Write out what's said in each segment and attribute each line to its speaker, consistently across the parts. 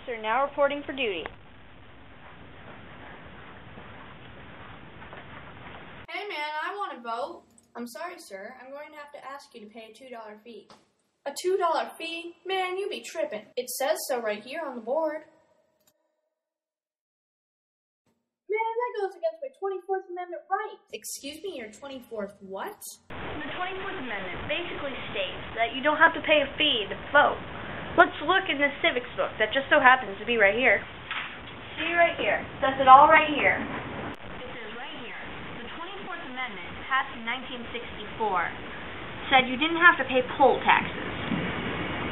Speaker 1: officer now reporting for duty.
Speaker 2: Hey man, I want to vote. I'm sorry, sir. I'm going to have to ask you to pay a $2 fee. A $2 fee? Man, you be tripping. It says so right here on the board. Man, that goes against my 24th Amendment rights. Excuse me, your 24th what?
Speaker 1: The 24th Amendment basically states that you don't have to pay a fee to vote. Let's look in the civics book that just so happens to be right here. See right here. It says it all right here. It says right here, the 24th Amendment, passed in 1964, said you didn't have to pay poll taxes.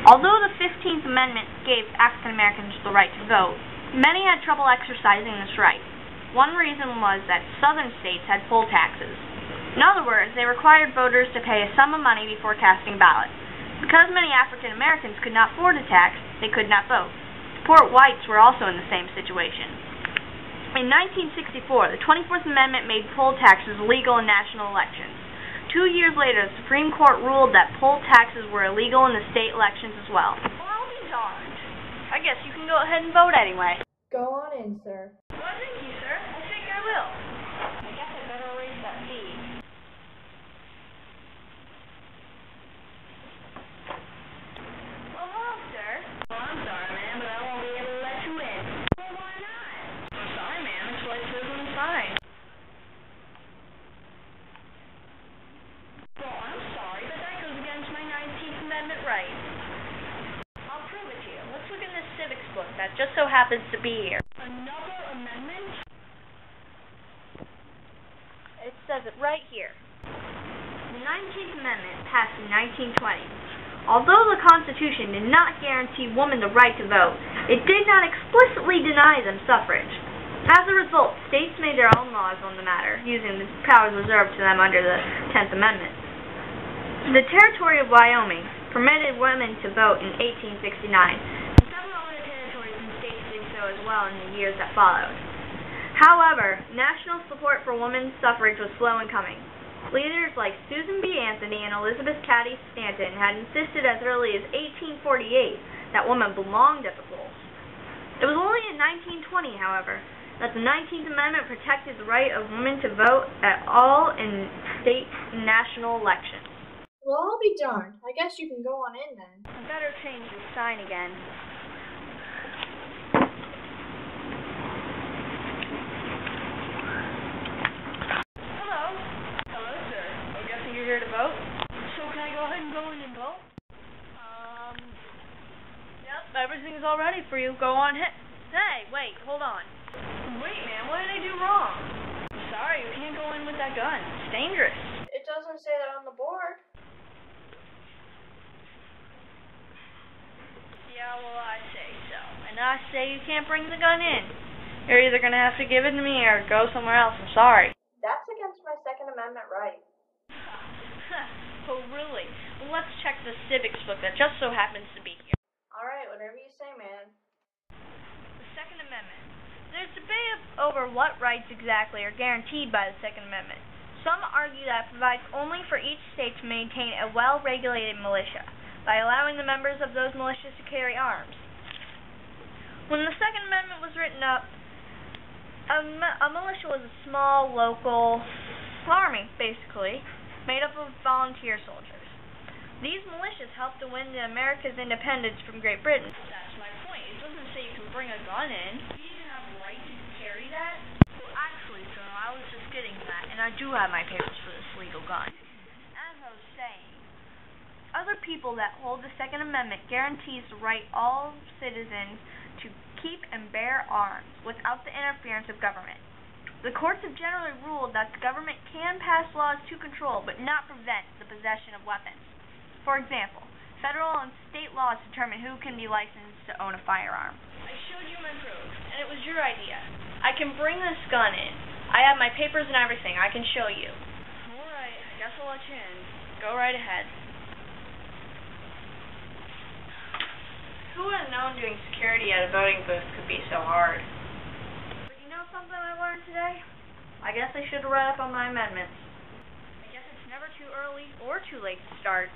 Speaker 1: Although the 15th Amendment gave African Americans the right to vote, many had trouble exercising this right. One reason was that southern states had poll taxes. In other words, they required voters to pay a sum of money before casting ballots. Because many African Americans could not afford a tax, they could not vote. Poor whites were also in the same situation. In 1964, the 24th Amendment made poll taxes legal in national elections. 2 years later, the Supreme Court ruled that poll taxes were illegal in the state elections as well. Well, I'll be darned. I guess you can go ahead and vote anyway.
Speaker 2: Go on in, sir.
Speaker 1: Well, thank you, sir. I think I will. I guess I better raise that fee. Well, hello, sir. Well, I'm sorry, ma'am, but I won't be able to let you in. Well, why not? I'm sorry, ma'am. It's what it says on the sign. Well, I'm sorry, but that goes against my 19th Amendment right. I'll prove it to you. Let's look in this civics book that just so happens to be here. Another amendment? It says it right here. The 19th Amendment passed in 1920. Although the Constitution did not guarantee women the right to vote, it did not explicitly deny them suffrage. As a result, states made their own laws on the matter, using the powers reserved to them under the 10th Amendment. The territory of Wyoming permitted women to vote in 1869, and several other territories and states did so as well in the years that followed. However, national support for women's suffrage was slow in coming. Leaders like Susan B. Anthony and Elizabeth Cady Stanton had insisted as early as 1848 that women belonged at the polls. It was only in 1920, however, that the 19th Amendment protected the right of women to vote at all in state and national elections.
Speaker 2: Well, I'll be darned. I guess you can go on in then.
Speaker 1: I better change the sign again. Hello? Hello, sir. I'm guessing you're here to vote? So can I go ahead and go in and vote? Yep, everything's all ready for you. Go on ahead. Hey, wait, hold on. Wait, man, what did I do wrong? I'm sorry, you can't go in with that gun. It's dangerous.
Speaker 2: It doesn't say that on the board.
Speaker 1: Yeah, well, I say so. And I say you can't bring the gun in. You're either going to have to give it to me or go somewhere else. I'm sorry.
Speaker 2: That's against my Second Amendment right.
Speaker 1: Oh, really? Well, let's check the civics book that just so happens to be here.
Speaker 2: Alright, whatever you say, man.
Speaker 1: The Second Amendment. There's debate over what rights exactly are guaranteed by the Second Amendment. Some argue that it provides only for each state to maintain a well-regulated militia, by allowing the members of those militias to carry arms. When the Second Amendment was written up, a militia was a small, local army, basically, made up of volunteer soldiers. These militias helped to win America's independence from Great Britain. That's my point. It doesn't say you can bring a gun in. You even have the right to carry that? Well, actually, sir, I was just getting that, and I do have my papers for this legal gun. As I was saying, other people that hold the Second Amendment guarantees the right all citizens to keep and bear arms without the interference of government. The courts have generally ruled that the government can pass laws to control but not prevent the possession of weapons. For example, federal and state laws determine who can be licensed to own a firearm. I showed you my proof, and it was your idea. I can bring this gun in. I have my papers and everything. I can show you. Alright, I guess I'll let you in. Go right ahead. Who would have known doing security at a voting booth could be so hard? But you know something I learned today? I guess I should have read up on my amendments. I guess it's never too early or too late to start.